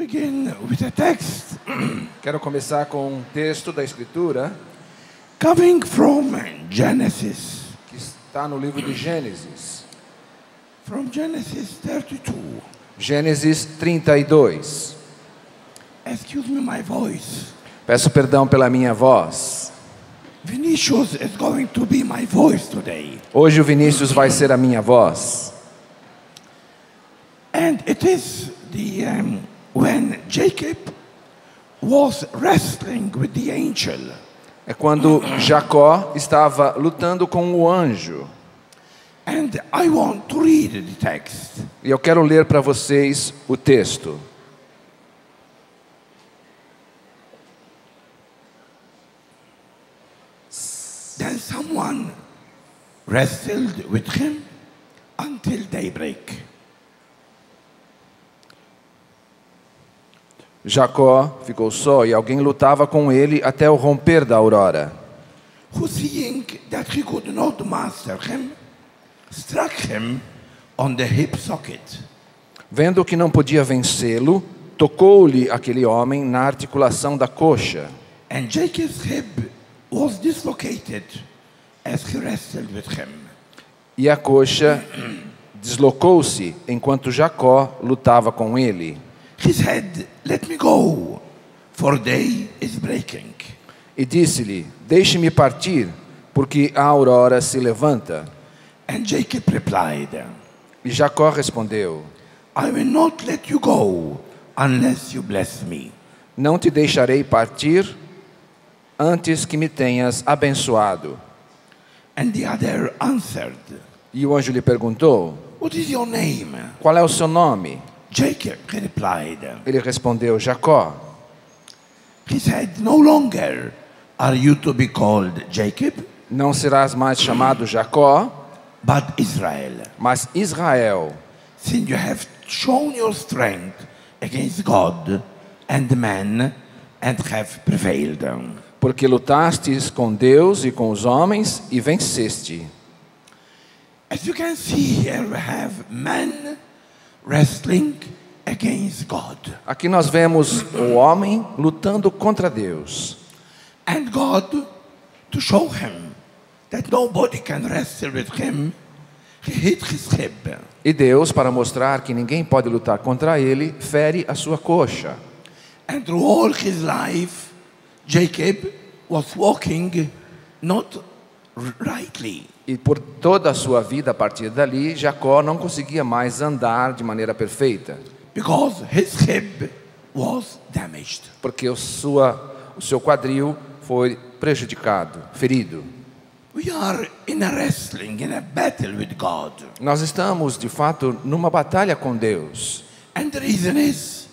begin with a text Quero começar com um texto da Escritura coming from Genesis, que está no livro de Gênesis. from Genesis 32. Gênesis 32. Excuse me my voice. Peço perdão pela minha voz. Vinicius is going to be my voice today. Hoje o Vinícius vai ser a minha voz. And it is when Jacob was wrestling with the angel. É quando Jacó estava lutando com o anjo. And I want to read the text. E eu quero ler para vocês o texto. Then someone wrestled with him until daybreak. Jacó ficou só e alguém lutava com ele até o romper da aurora. Who, seeing that he could not master him, struck him on the hip socket. Vendo que não podia vencê-lo, tocou-lhe aquele homem na articulação da coxa. And Jacob's hip was dislocated as he wrestled with him. E a coxa deslocou-se enquanto Jacó lutava com ele. He said, "Let me go, for day is breaking." E disse-lhe: Deixe-me partir, porque a aurora se levanta. And Jacob replied, E Jacó respondeu: "I will not let you go unless you bless me." Não te deixarei partir antes que me tenhas abençoado. And the other answered, E o anjo lhe perguntou: "What is your name?" Qual é o seu nome? Jacob, he replied. Ele respondeu: Jacó. He said, "No longer are you to be called Jacob, Não serás mais chamado Jacó, but Israel, mas Israel, since you have shown your strength against God and man and have prevailed." porque lutastes com Deus e com os homens e venceste. As you can see here, we have men wrestling against God. Aqui nós vemos o homem lutando contra Deus. And God, to show him that nobody can wrestle with him, he hit his hip. E Deus, para mostrar que ninguém pode lutar contra ele, fere a sua coxa. And through all his life, Jacob was walking not rightly. E por toda a sua vida, a partir dali, Jacó não conseguia mais andar de maneira perfeita. Because his hip was damaged. Porque o seu quadril foi prejudicado, ferido. We are in a wrestling, in a battle with God. Nós estamos, de fato, numa batalha com Deus. And the reason is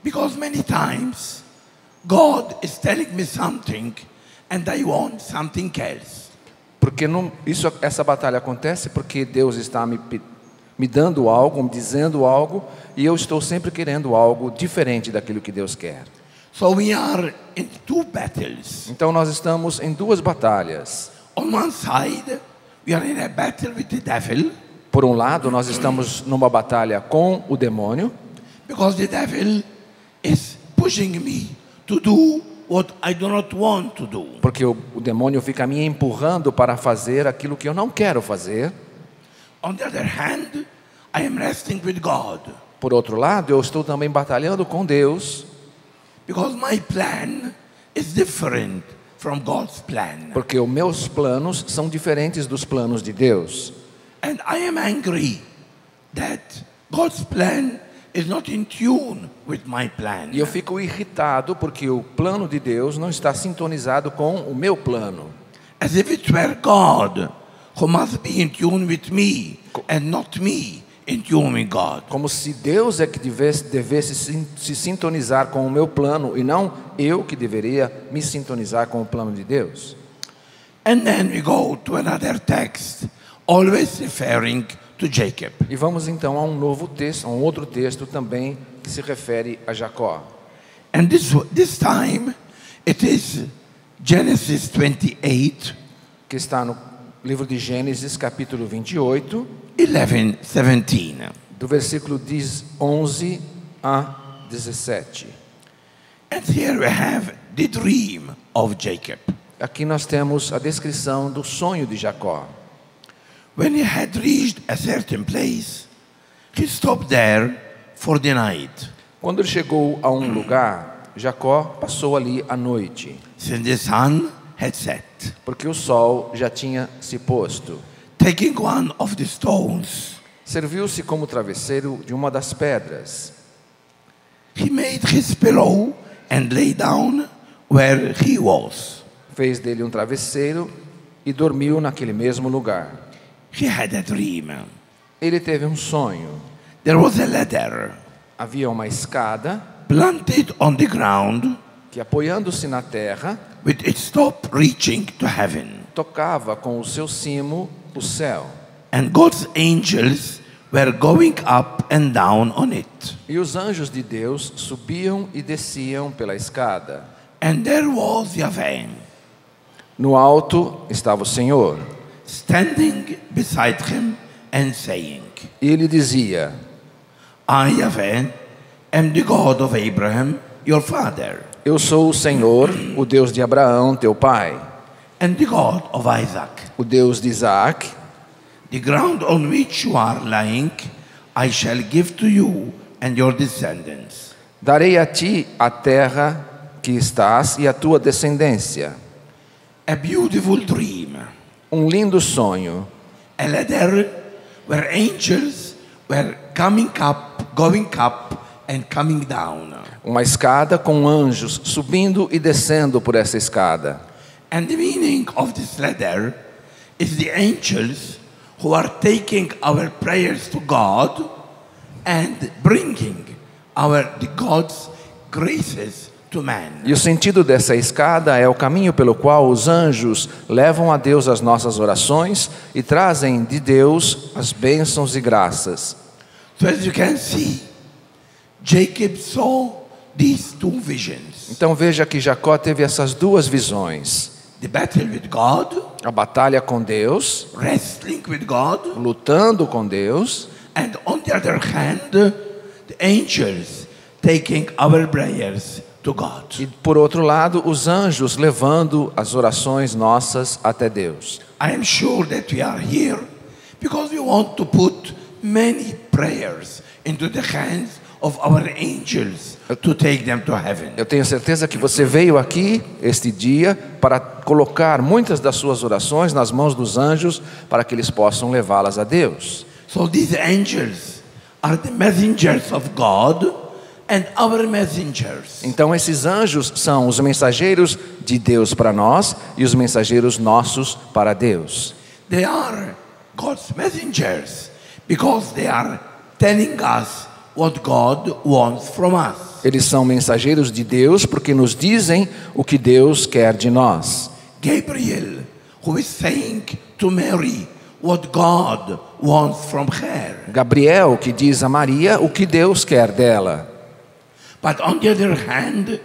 because many times God is telling me something and I want something else. Porque essa batalha acontece porque Deus está me dando algo, me dizendo algo, e eu estou sempre querendo algo diferente daquilo que Deus quer. So we are in two battles. Então nós estamos em duas batalhas. On one side, we are in a battle with the devil. Por um lado, nós estamos numa batalha com o demônio, Because the devil is pushing me to do what I do not want to do. porque o demônio fica me empurrando para fazer aquilo que eu não quero fazer. On the other hand, I am wrestling with God. Por outro lado, eu estou também batalhando com Deus, Because my plan is different from God's plan. porque os meus planos são diferentes dos planos de Deus. And I am angry that God's plan is not in tune with my plan. E eu fico irritado porque o plano de Deus não está sintonizado com o meu plano. As if it were God who must be in tune with me and not me in tune with God. Como se Deus é que devesse se sintonizar com o meu plano e não eu que deveria me sintonizar com o plano de Deus. And then we go to another text, always referring to Jacob. E vamos então a um novo texto, a um outro texto também que se refere a Jacó. And this time it is Genesis 28, Que está no livro de Gênesis, capítulo 28, 11, 17. do versículo 11 a 17. And here we have the dream of Jacob. Aqui nós temos a descrição do sonho de Jacó. When he had reached a certain place, he stopped there for the night. Quando ele chegou a um lugar, Jacó passou ali a noite, Since the sun had set. porque o sol já tinha se posto. Taking one of the stones, Serviu-se como travesseiro de uma das pedras. he made his pillow and lay down where he was. Fez dele um travesseiro e dormiu naquele mesmo lugar. He had a dream. Ele teve um sonho. There was a ladder Havia uma escada planted on the ground que, apoiando-se na terra, with its top reaching to heaven. tocava com o seu cimo o céu. And God's angels were going up and down on it. E os anjos de Deus subiam e desciam pela escada. And there was Yahweh No alto estava o Senhor. standing beside him and saying, E ele dizia: I, Yahweh, am the God of Abraham, your father, Eu sou o Senhor, o Deus de Abraão, teu pai, and the God of Isaac. o Deus de Isaac. The ground on which you are lying, I shall give to you and your descendants. Darei a ti a terra que estás e a tua descendência. A beautiful dream, Um lindo sonho. a ladder where angels were going up and coming down. Uma escada com anjos subindo e descendo por essa escada. And the meaning of this ladder is the angels who are taking our prayers to God and bringing the God's graces to man. E o sentido dessa escada é o caminho pelo qual os anjos levam a Deus as nossas orações e trazem de Deus as bênçãos e graças. So as you can see, Jacob saw these two visions. Então veja que Jacó teve essas duas visões. The battle with God, A batalha com Deus, wrestling with God, lutando com Deus, and on the other hand, the angels taking our prayers to God. e por outro lado, os anjos levando as orações nossas até Deus. I am sure that we are here because we want to put many prayers into the hands of our angels to take them to heaven. Eu tenho certeza que você veio aqui este dia para colocar muitas das suas orações nas mãos dos anjos para que eles possam levá-las a Deus. So these angels are the messengers of God and our messengers. Então esses anjos são os mensageiros de Deus para nós e os mensageiros nossos para Deus. They are God's messengers because they are telling us what God wants from us. Eles são mensageiros de Deus porque nos dizem o que Deus quer de nós. Gabriel, who is saying to Mary what God wants from her. Gabriel, que diz a Maria o que Deus quer dela. But on the other hand,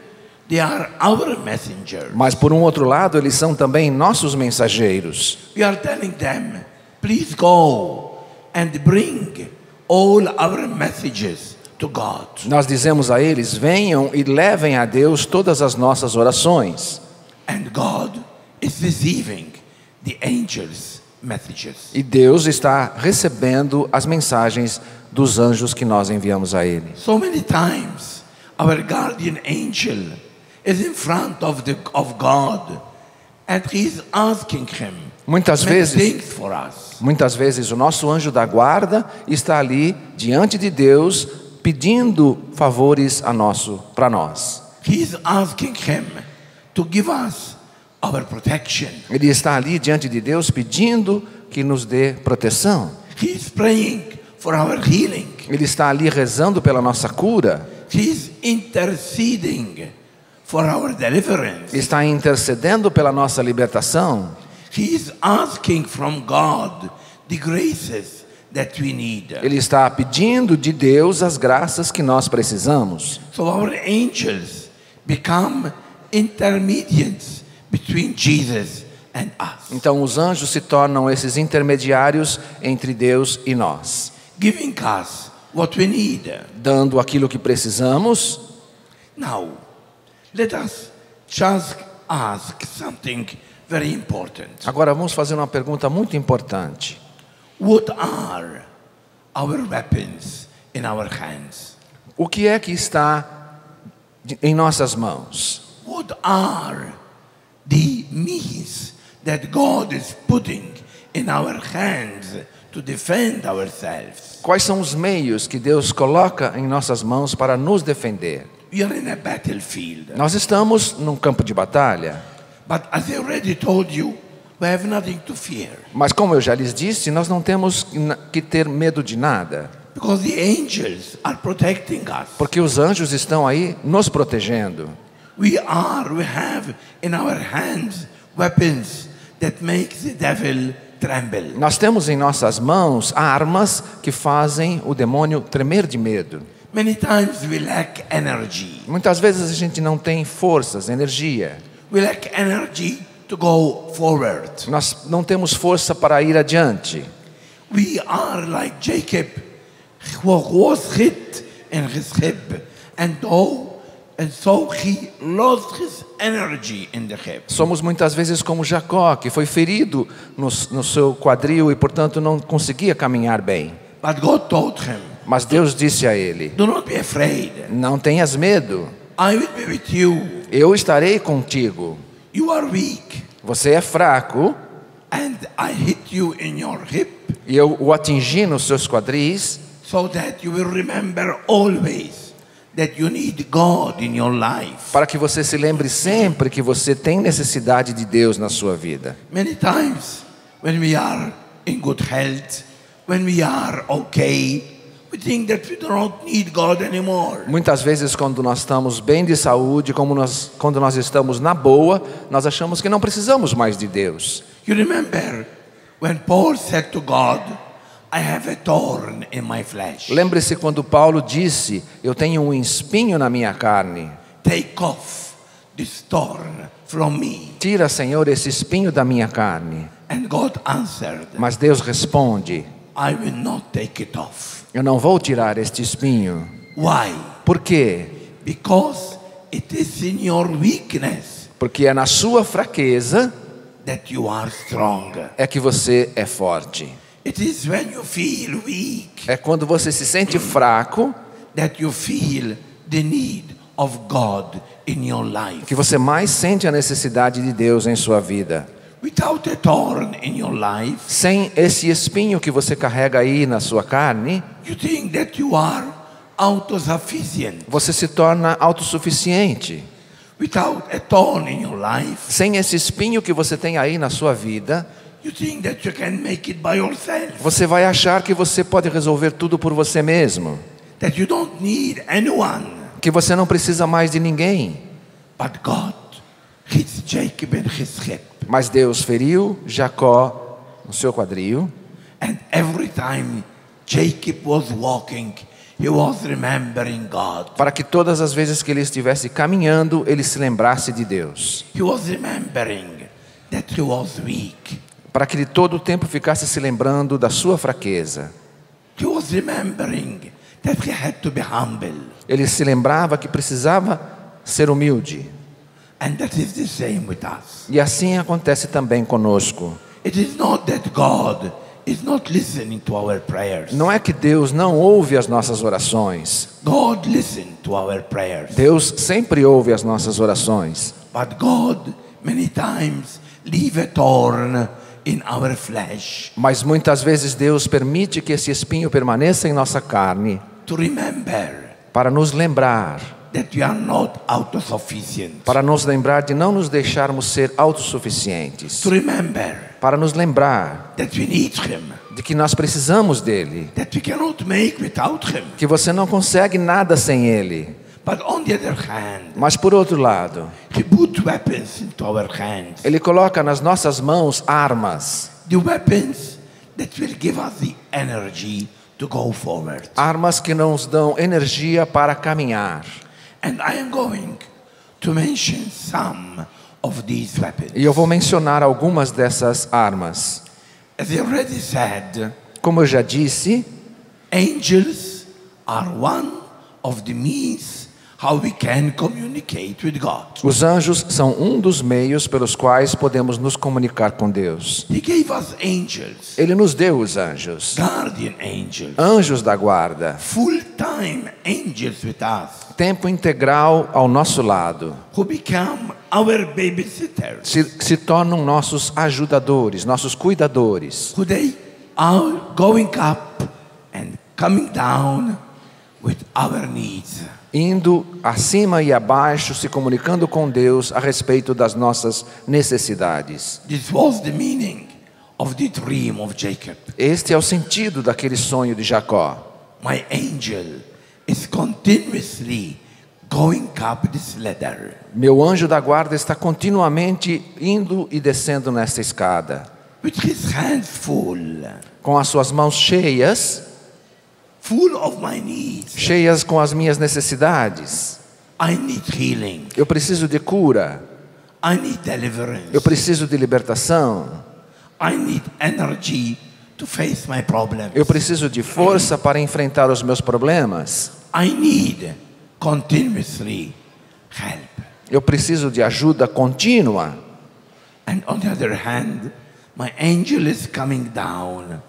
they are our messengers. Mas por um outro lado, eles são também nossos mensageiros. We are telling them, please go and bring all our messages to God. Nós dizemos a eles: venham e levem a Deus todas as nossas orações. And God is receiving the angels' messages. E Deus está recebendo as mensagens dos anjos que nós enviamos a Ele. So many times, our guardian angel is in front of God, and he is asking him Muitas many vezes, things for us. muitas vezes o nosso anjo da guarda está ali diante de Deus pedindo favores para nós. He is asking him to give us our protection. Ele está ali diante de Deus pedindo que nos dê proteção. He is praying for our healing. Ele está ali rezando pela nossa cura. He is interceding for our deliverance. Está intercedendo pela nossa libertação. He is asking from God the graces that we need. Ele está pedindo de Deus as graças que nós precisamos. So our angels become intermediates between Jesus and us, Então os anjos se tornam esses intermediários entre Deus e nós, giving us what we need. dando aquilo que precisamos Now, let us just ask something very important. Agora vamos fazer uma pergunta muito importante. What are our weapons in our hands? O que é que está em nossas mãos? What are the means that God is putting in our hands to defend ourselves? Quais são os meios que Deus coloca em nossas mãos para nos defender? We are in a battlefield. Nós estamos num campo de batalha, But as I already told you, we have nothing to fear. mas como eu já lhes disse, nós não temos que ter medo de nada, Because the angels are protecting us. porque os anjos estão aí nos protegendo. We have in our hands weapons that make the devil tremble. Nós temos em nossas mãos armas que fazem o demônio tremer de medo. Many times we lack energy. Muitas vezes a gente não tem forças, energia. We lack energy to go forward. Nós não temos força para ir adiante. We are like Jacob, who was hit in his hip, and so he lost his energy in the hip. Somos muitas vezes como Jacó, que foi ferido no seu quadril e, portanto, não conseguia caminhar bem. But God told him, Mas Deus disse a ele: do not be afraid. não tenhas medo, I will be with you. eu estarei contigo. You are weak, Você é fraco and I hit you in your hip, e eu o atingi nos seus quadris, so that you will remember always that you need God in your life. para que você se lembre sempre que você tem necessidade de Deus na sua vida. Many times when we are in good health, when we are okay, we think that we do not need God anymore. Muitas vezes, quando nós estamos bem de saúde, quando nós estamos na boa, nós achamos que não precisamos mais de Deus. You remember when Paul said to God, I have a thorn in my flesh. Lembre-se quando Paulo disse: eu tenho um espinho na minha carne. Take off this thorn from me. Tira, Senhor, esse espinho da minha carne. And God answered, Mas Deus responde: I will not take it off. eu não vou tirar este espinho. Why? Por quê? Because it is in your weakness Porque é na sua fraqueza that you are strong. é que você é forte. It is when you feel weak É quando você se sente fraco that you feel the need of God in your life. que você mais sente a necessidade de Deus em sua vida. Without a thorn in your life, Sem esse espinho que você carrega aí na sua carne, you think that you are autosufficient. você se torna autossuficiente. Without a thorn in your life, Sem esse espinho que você tem aí na sua vida, you think that you can make it by yourself. você vai achar que você pode resolver tudo por você mesmo, That you don't need anyone. que você não precisa mais de ninguém. But God hits Jacob in his hip. Mas Deus feriu Jacó no seu quadril, And every time Jacob was walking, he was remembering God. para que todas as vezes que ele estivesse caminhando, ele se lembrasse de Deus. He was remembering that he was weak. Para que ele todo o tempo ficasse se lembrando da sua fraqueza. He was remembering that he had to be humble. Ele se lembrava que precisava ser humilde. And that is the same with us. E assim acontece também conosco. It is not that God is not listening to our prayers. Não é que Deus não ouve as nossas orações. God listens to our prayers. Deus sempre ouve as nossas orações. But God many times leave a thorn in our flesh Mas muitas vezes Deus permite que esse espinho permaneça em nossa carne, to remember para nos lembrar, that we are not autosufficient. para nos lembrar de não nos deixarmos ser autossuficientes, To remember para nos lembrar that we need Him. de que nós precisamos dele, That we cannot make without Him. que você não consegue nada sem ele. But on the other hand, Mas por outro lado, He put weapons into our hands. ele coloca nas nossas mãos armas, The weapons that will give us the energy to go forward. armas que nos dão energia para caminhar. And I am going to mention some of these weapons. E eu vou mencionar algumas dessas armas. As I already said, Como eu já disse, angels are one of the means how we can communicate with God. Os anjos são um dos meios pelos quais podemos nos comunicar com Deus. He gave us angels, Ele nos deu os anjos, guardian angels, anjos da guarda, full-time angels with us, tempo integral ao nosso lado, who become our babysitters. se tornam nossos ajudadores, nossos cuidadores. Who they are going up and coming down with our needs. Indo acima e abaixo, se comunicando com Deus a respeito das nossas necessidades. This was the meaning of the dream of Jacob. Este é o sentido daquele sonho de Jacó. My angel is continuously going up this ladder. Meu anjo da guarda está continuamente indo e descendo nesta escada, With his hands full, com as suas mãos cheias, full of my needs. cheias com as minhas necessidades. I need healing. Eu preciso de cura, I need deliverance. eu preciso de libertação, I need energy to face my problems. eu preciso de força para enfrentar os meus problemas, I need continuously help. eu preciso de ajuda contínua. And on the other hand, my angel is coming down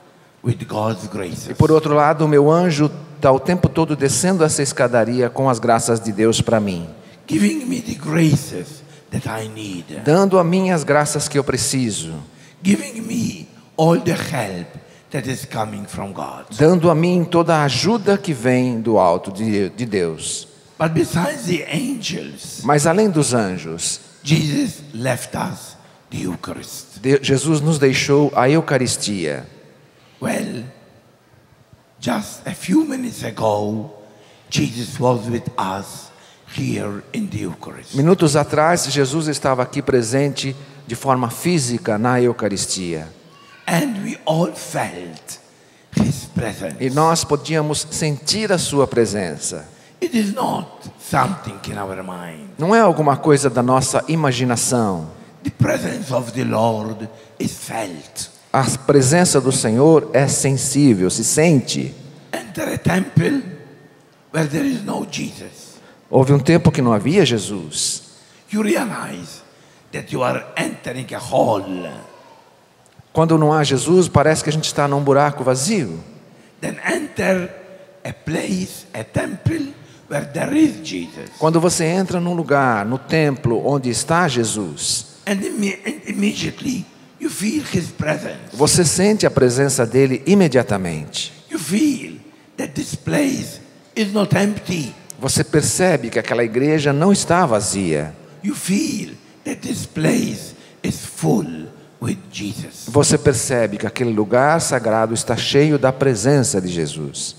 with God's graces. E por outro lado, o meu anjo está o tempo todo descendo essa escadaria com as graças de Deus para mim, Giving me the graces that I need. dando a mim as graças que eu preciso, Giving me all the help that is coming from God. dando a mim toda a ajuda que vem do alto de Deus. But besides the angels, Mas além dos anjos, Jesus left us the Eucharist. Jesus nos deixou a Eucaristia. Well, just a few minutes ago, Jesus was with us here in the Eucharist. Minutos atrás, Jesus estava aqui presente de forma física na Eucaristia. And we all felt His presence. E nós podíamos sentir a sua presença. It is not something in our mind. Não é alguma coisa da nossa imaginação. The presence of the Lord is felt. A presença do Senhor é sensível, se sente. Enter a temple where there is no Jesus. Houve um tempo que não havia Jesus. You realize that you are entering a hall. Quando não há Jesus, parece que a gente está num buraco vazio. Then enter a place, a temple where there is Jesus. Quando você entra num lugar, no templo, onde está Jesus, And immediately you feel His presence. você sente a presença dele imediatamente. You feel that this place is not empty. Você percebe que aquela igreja não está vazia. You feel that this place is full with Jesus. Você percebe que aquele lugar sagrado está cheio da presença de Jesus.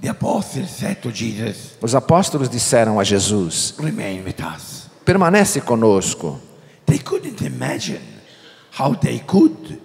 The apostles said to Jesus, Os apóstolos disseram a Jesus: remain with us. permanece conosco. They couldn't imagine how they could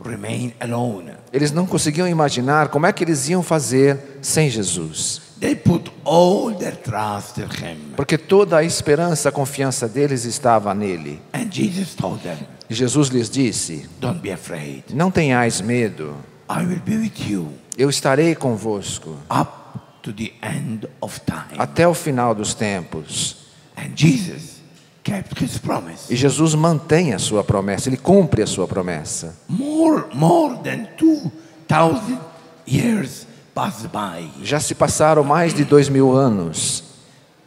remain alone. Eles não conseguiam imaginar como é que eles iam fazer sem Jesus. They put all their trust in Him. Porque toda a esperança, a confiança deles estava nele. And Jesus told them, E Jesus lhes disse: don't be afraid. não tenhais medo, I will be with you eu estarei convosco up to the end of time. até o final dos tempos. And Jesus kept His promise. E Jesus mantém a sua promessa, ele cumpre a sua promessa. More than 2,000 years passed by. Já se passaram mais de 2000 anos.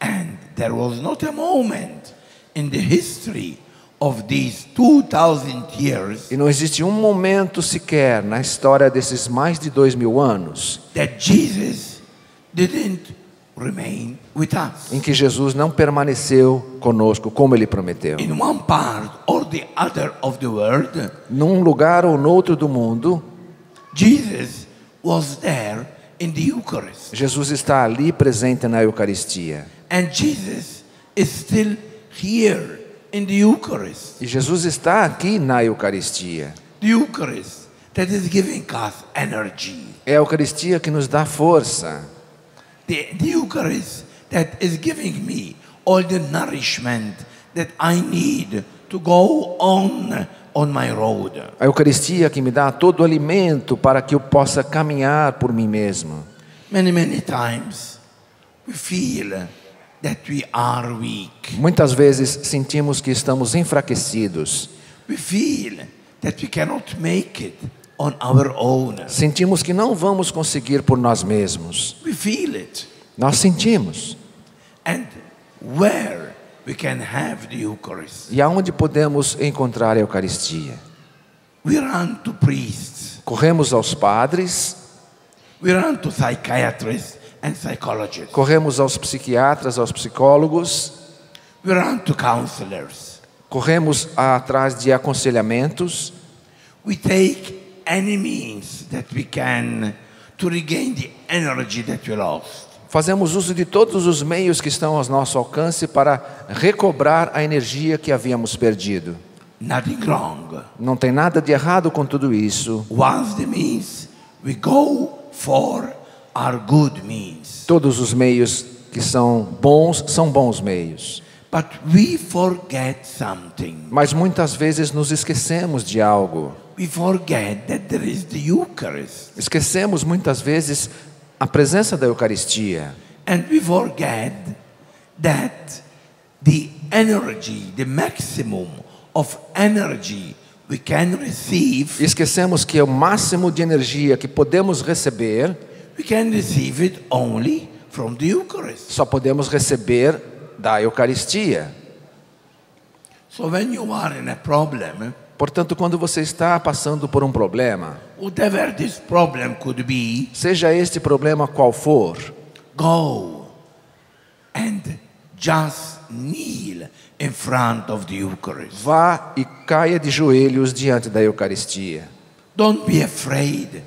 And there was not a moment in the history of these 2,000 years E não existe um momento sequer na história desses mais de 2000 anos that Jesus didn't remain with us. em que Jesus não permaneceu conosco como ele prometeu. In one part or the other of the world, Num lugar ou noutro do mundo, Jesus was there in the Eucharist. Jesus está ali presente na Eucaristia. And Jesus is still here in the Eucharist. E Jesus está aqui na Eucaristia. The Eucharist that is giving us energy. É a Eucaristia que nos dá força. The Eucharist that is giving me all the nourishment that I need to go on my road. A Eucaristia que me dá todo o alimento para que eu possa caminhar por mim mesmo. Many times we feel that we are weak. Muitas vezes sentimos que estamos enfraquecidos. We feel that we cannot make it on our own. Sentimos que não vamos conseguir por nós mesmos. We feel it. Nós sentimos. And where we can have the Eucharist? E aonde podemos encontrar a Eucaristia? We run to priests. Corremos aos padres, We run to psychiatrists and psychologists. corremos aos psiquiatras, aos psicólogos, We run to counselors. corremos atrás de aconselhamentos. We take any means that we can to regain the energy that we lost. Fazemos uso de todos os meios que estão ao nosso alcance para recobrar a energia que havíamos perdido. Nothing wrong. Não tem nada de errado com tudo isso. Once the means we go for are good means. Todos os meios que são bons meios. But we forget something. Mas muitas vezes nos esquecemos de algo. We forget that there is the Eucharist. Esquecemos muitas vezes a presença da Eucaristia. And we forget that the energy, the maximum of energy we can receive, Esquecemos que o máximo de energia que podemos receber, we can receive it only from the Eucharist. só podemos receber da Eucaristia. So when you are in a problem, Portanto, quando você está passando por um problema, whatever this problem could be, seja este problema qual for, go and just kneel in front of the Eucharist. vá e caia de joelhos diante da Eucaristia. Don't be afraid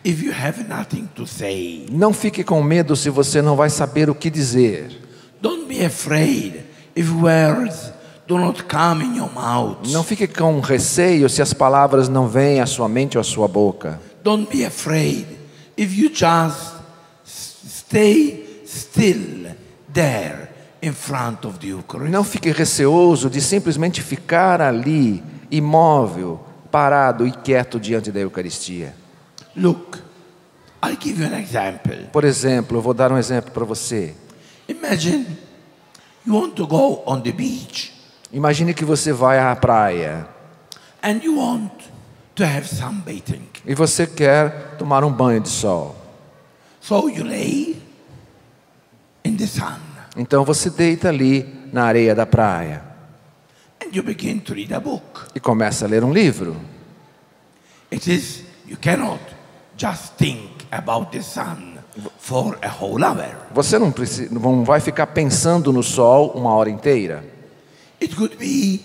if you have nothing to say. Não fique com medo se você não vai saber o que dizer. Don't be afraid if words do not come in your mouth. Não fique com receio se as palavras não vêm à sua mente ou à sua boca. Don't be afraid if you just stay still there in front of the Eucharist. Não fique receoso de simplesmente ficar ali, imóvel, parado e quieto diante da Eucaristia. Look, I'll give you an example. Por exemplo, eu vou dar um exemplo para você. Imagine you want to go on the beach Imagine que você vai à praia and you want to have sunbathing. e você quer tomar um banho de sol. So you lay in the sun Então você deita ali na areia da praia and you begin to read a book. e começa a ler um livro. It is, you cannot just think about the sun for a whole hour. Você não vai ficar pensando no sol uma hora inteira. It could be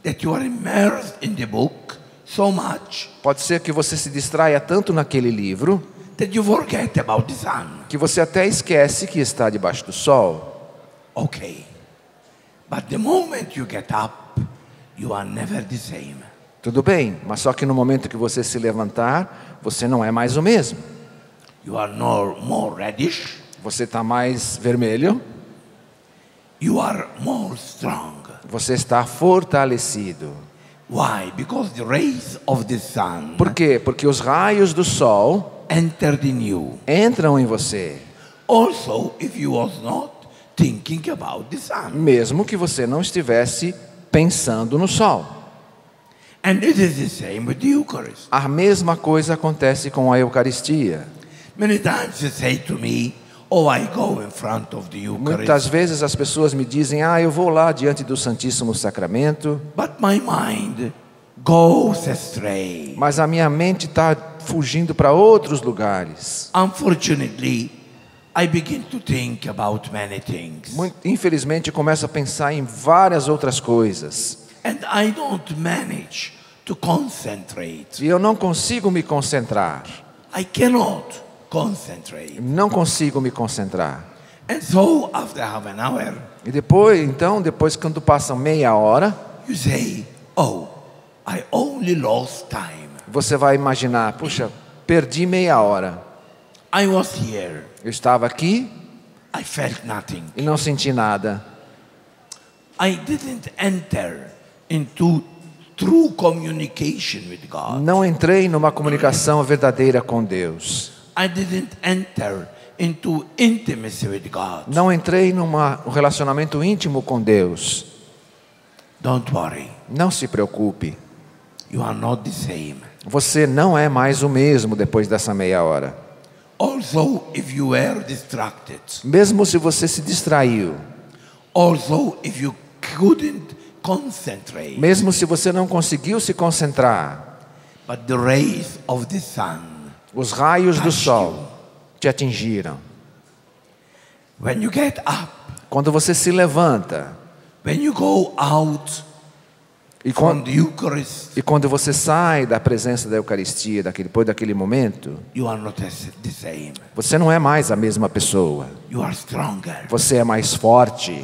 that you are immersed in the book so much Pode ser que você se distraia tanto naquele livro that you forget about the sun. que você até esquece que está debaixo do sol. Okay. But the moment you get up, you are never the same. Tudo bem, mas só que no momento que você se levantar, você não é mais o mesmo. You are more reddish. Você está mais vermelho, You are more strong. você está fortalecido. Why? Because the rays of the sun Por quê? Porque os raios do sol entered in you. entram em você, Also, if you was not thinking about the sun. mesmo que você não estivesse pensando no sol. And it is the same with the Eucharist. A mesma coisa acontece com a Eucaristia. Many times you say to me, oh, I go in front of the Muitas Eucharist, vezes as pessoas me dizem, eu vou lá diante do Santíssimo Sacramento, but my mind goes astray. mas a minha mente está fugindo para outros lugares. Unfortunately, I begin to think about many things. Infelizmente, eu começo a pensar em várias outras coisas. And I don't manage to concentrate. E eu não consigo me concentrar. I cannot concentrate. Não consigo me concentrar. And so, after half an hour, E depois quando passa meia hora, you say, oh, I only lost time. você vai imaginar, puxa, perdi meia hora. I was here. Eu estava aqui I felt nothing. e não senti nada. I didn't enter into true communication with God. Não entrei numa comunicação verdadeira com Deus. I didn't enter into intimacy with God. Não entrei num relacionamento íntimo com Deus. Don't worry. Não se preocupe. You are not the same. Você não é mais o mesmo depois dessa meia hora. Also, if you were distracted, Mesmo se você se distraiu, also if you couldn't concentrate, mesmo se você não conseguiu se concentrar, but the rays of the sun, os raios do sol te atingiram. when you get up, Quando você se levanta when you go out e from the Eucharist, quando você sai da presença da Eucaristia, depois daquele momento, you are not the same. você não é mais a mesma pessoa. You are stronger. Você é mais forte.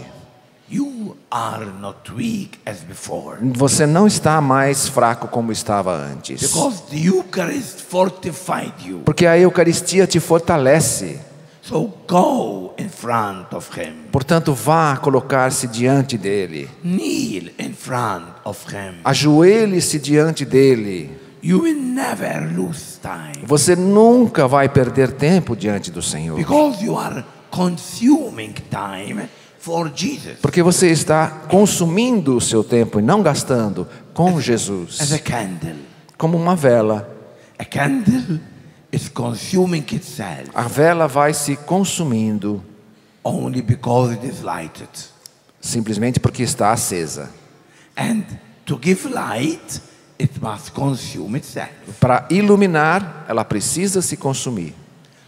You are not weak as before. Você não está mais fraco como estava antes. Because the Eucharist fortified you. Porque a Eucaristia te fortalece. So go in front of Him. Portanto, vá colocar-se diante dele. Kneel in front of Him. Ajoelhe-se diante dele. You will never lose time. Você nunca vai perder tempo diante do Senhor. Because you are consuming time for Jesus. Porque você está consumindo o seu tempo e não gastando com Jesus. As a candle. Como uma vela. A candle is consuming itself A vela vai se consumindo only because it is lighted. simplesmente porque está acesa. And to give light, it must consume itself. Para iluminar, ela precisa se consumir.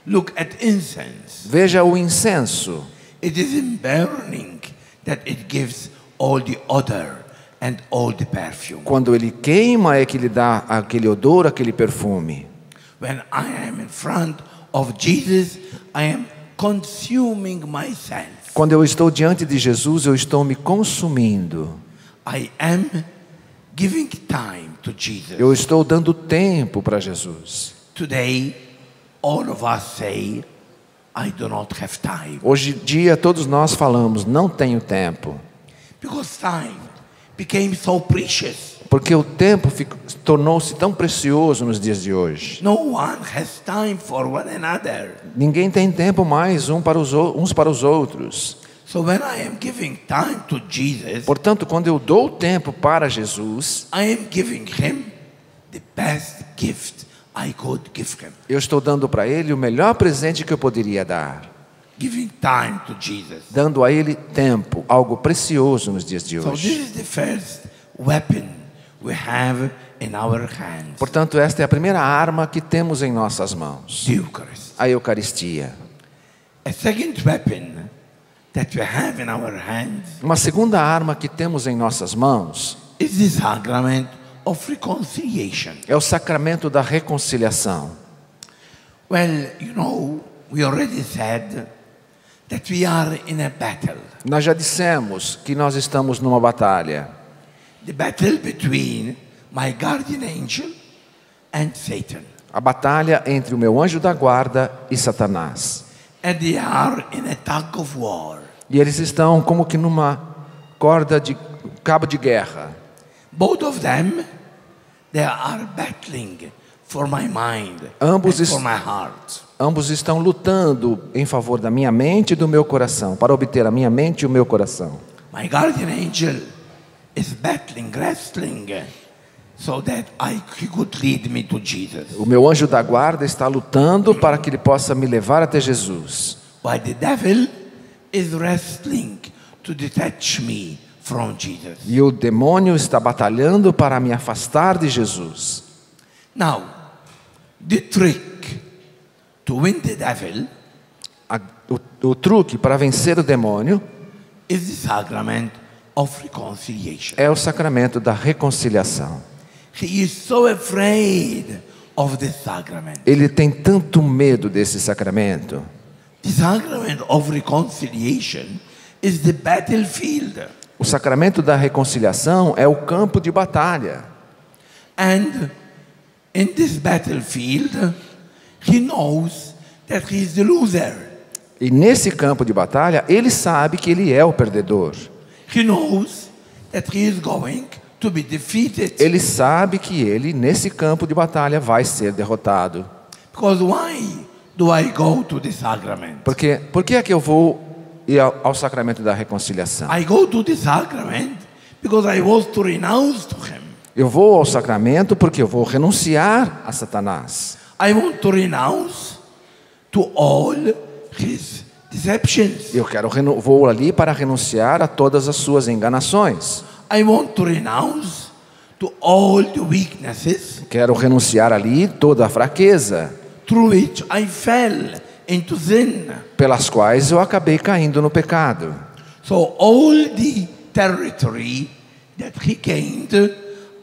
Look at incense. Veja o incenso. It is in burning that it gives all the odor and all the perfume. Quando ele queima é que lhe dá aquele odor, aquele perfume. When I am in front of Jesus, I am consuming myself. Quando eu estou diante de Jesus, eu estou me consumindo. I am giving time to Jesus. Eu estou dando tempo para Jesus. Today, all of us say, I do not have time. Hoje em dia todos nós falamos, não tenho tempo. Because time became so precious. Porque o tempo tornou-se tão precioso nos dias de hoje. No one has time for one another. Ninguém tem tempo mais uns para os outros. So when I am giving time to Jesus, Portanto, quando eu dou tempo para Jesus, I am giving Him the best gift I could give Him. eu estou dando para Ele o melhor presente que eu poderia dar. Giving time to Jesus. Dando a Ele tempo, algo precioso nos dias de So hoje. this is the first weapon we have in our hands. Portanto, esta é a primeira arma que temos em nossas mãos. The Eucharist. A Eucaristia. A second weapon that we have in our hands Uma segunda arma que temos em nossas mãos is the sacrament of reconciliation. é o sacramento da reconciliação. Well, you know, we already said that we are in a battle. Nós já dissemos que nós estamos numa batalha. The battle between my guardian angel and Satan. A batalha entre o meu anjo da guarda e Satanás. And they are in a tug of war. E eles estão como que numa cabo de guerra. Both of them, they are battling for my mind Ambos and for my heart. Ambos estão lutando em favor da minha mente e do meu coração, para obter a minha mente e o meu coração. My guardian angel is battling, wrestling, so that he could lead me to Jesus. O meu anjo da guarda está lutando para que ele possa me levar até Jesus. While the devil is wrestling to detach me from Jesus. E o demônio está batalhando para me afastar de Jesus. Now, the trick to win the devil O truque para vencer o demônio is the sacrament of reconciliation. é o sacramento da reconciliação. He is so afraid of the sacrament. Ele tem tanto medo desse sacramento. The sacrament of reconciliation is the battlefield. O sacramento da reconciliação é o campo de batalha. And in this battlefield, he knows that he is the loser. E nesse campo de batalha, ele sabe que ele é o perdedor. He knows that he is going to be defeated. Ele sabe que ele, nesse campo de batalha, vai ser derrotado. Because why do I go to the sacrament? Por que é que eu vou ir ao sacramento da reconciliação? I go to the sacrament because I was to renounce to him. Eu vou ao sacramento porque eu vou renunciar a Satanás. I want to renounce to all his deceptions. Vou ali para renunciar a todas as suas enganações. I want to renounce to all the weaknesses Quero renunciar ali toda a fraqueza through which I fell into sin. pelas quais eu acabei caindo no pecado. So all the territory that he gained,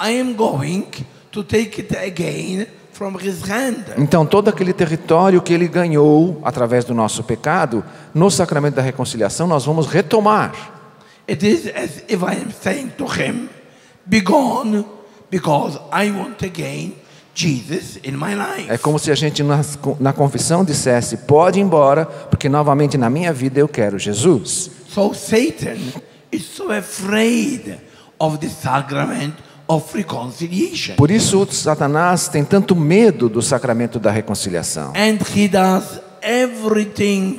I am going to take it again from his hand. Então todo aquele território que ele ganhou através do nosso pecado, no sacramento da reconciliação nós vamos retomar. It is as if I am saying to him, be gone, because I want again Jesus in my life. É como se a gente na confissão dissesse, pode ir embora, porque novamente na minha vida eu quero Jesus. So Satan is so afraid of the sacrament of reconciliation. Por isso Satanás tem tanto medo do sacramento da reconciliação. And he does everything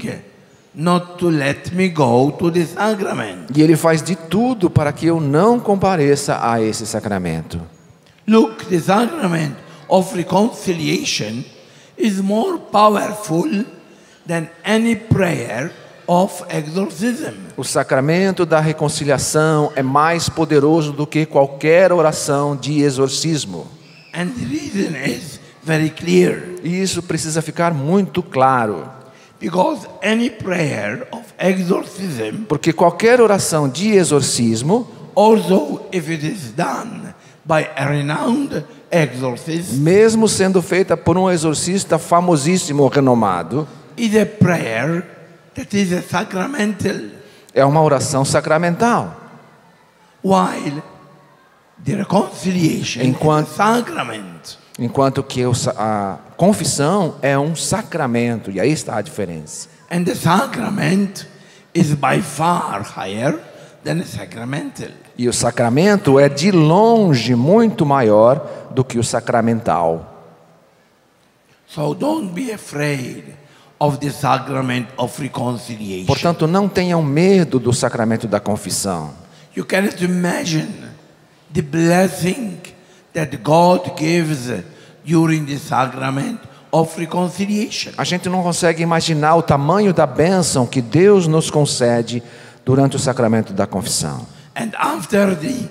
not to let me go to the sacrament. E ele faz de tudo para que eu não compareça a esse sacramento. Look, the sacrament of reconciliation is more powerful than any prayer of exorcism. O sacramento da reconciliação é mais poderoso do que qualquer oração de exorcismo. And the reason is very clear. E isso precisa ficar muito claro. Because any prayer of exorcism, Porque qualquer oração de exorcismo, also if it is done by a renowned exorcist, mesmo sendo feita por um exorcista famosíssimo, renomado, is a prayer that is a sacramental. é uma oração sacramental. While the reconciliation Enquanto- is a sacrament. Enquanto que a confissão é um sacramento, e aí está a diferença. And the sacrament is by far higher than a sacramental. E o sacramento é de longe muito maior do que o sacramental. So don't be afraid of the sacrament of reconciliation. Portanto, não tenham medo do sacramento da confissão. You cannot imagine the blessing that God gives during the sacrament of reconciliation. A gente não consegue imaginar o tamanho da bênção que Deus nos concede durante o sacramento da confissão. And after the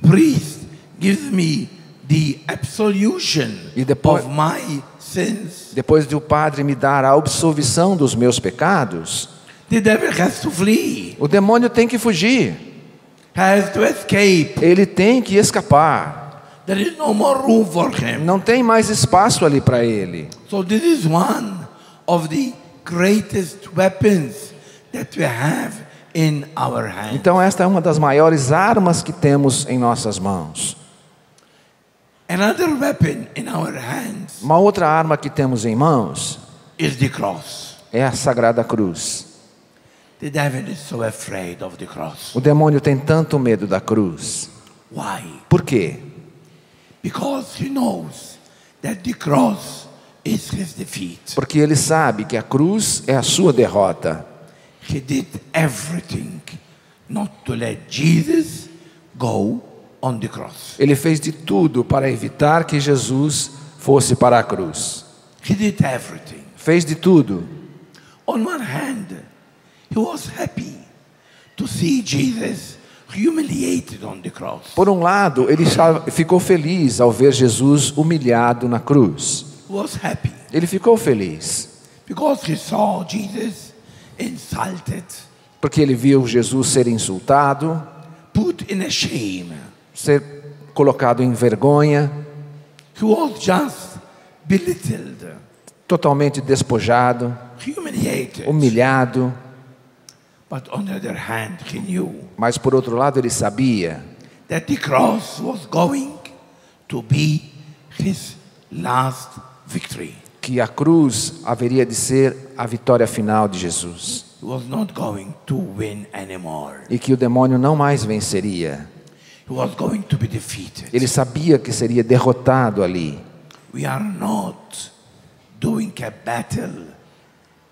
priest gives me the absolution E depois- of my sins, Depois de o Padre me dar a absolvição dos meus pecados, the devil has to flee, o demônio tem que fugir. has to escape. Ele tem que escapar. There is no more room for him. Não tem mais espaço ali para ele. So this is one of the greatest weapons that we have in our hands. Então esta é uma das maiores armas que temos em nossas mãos. Another weapon in our hands Uma outra arma que temos em mãos is the cross. é a Sagrada Cruz. The devil is so afraid of the cross. O demônio tem tanto medo da cruz. Why? Por quê? Because he knows that the cross is his defeat. Porque ele sabe que a cruz é a sua derrota. He did everything not to let Jesus go on the cross. Ele fez de tudo para evitar que Jesus fosse para a cruz. He did everything. Fez de tudo. On one hand, he was happy to see Jesus humiliated on the cross. Por um lado, ele ficou feliz ao ver Jesus humilhado na cruz. He was happy Ele ficou feliz because he saw Jesus insulted, porque ele viu Jesus ser insultado, put in a shame. ser colocado em vergonha, He was just belittled, totalmente despojado, humiliated. humilhado. But on the other hand, he knew Mas por outro lado, ele sabia that the cross was going to be his last victory. que a cruz haveria de ser a vitória final de Jesus He was not going to win anymore. e que o demônio não mais venceria. He was going to be defeated. Ele sabia que seria derrotado ali. We are not doing a battle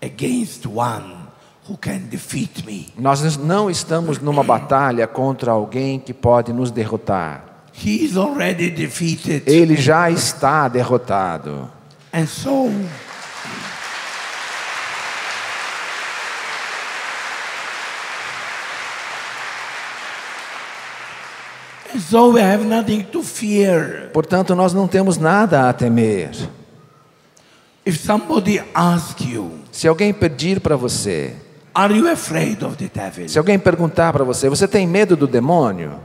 against one who can defeat me. Nós não estamos numa batalha contra alguém que pode nos derrotar. He is already defeated. Ele já está derrotado. And so we have nothing to fear. Portanto, nós não temos nada a temer. If somebody asks you, Se alguém pedir para você, are you afraid of the devil? se alguém perguntar para você, você tem medo do demônio?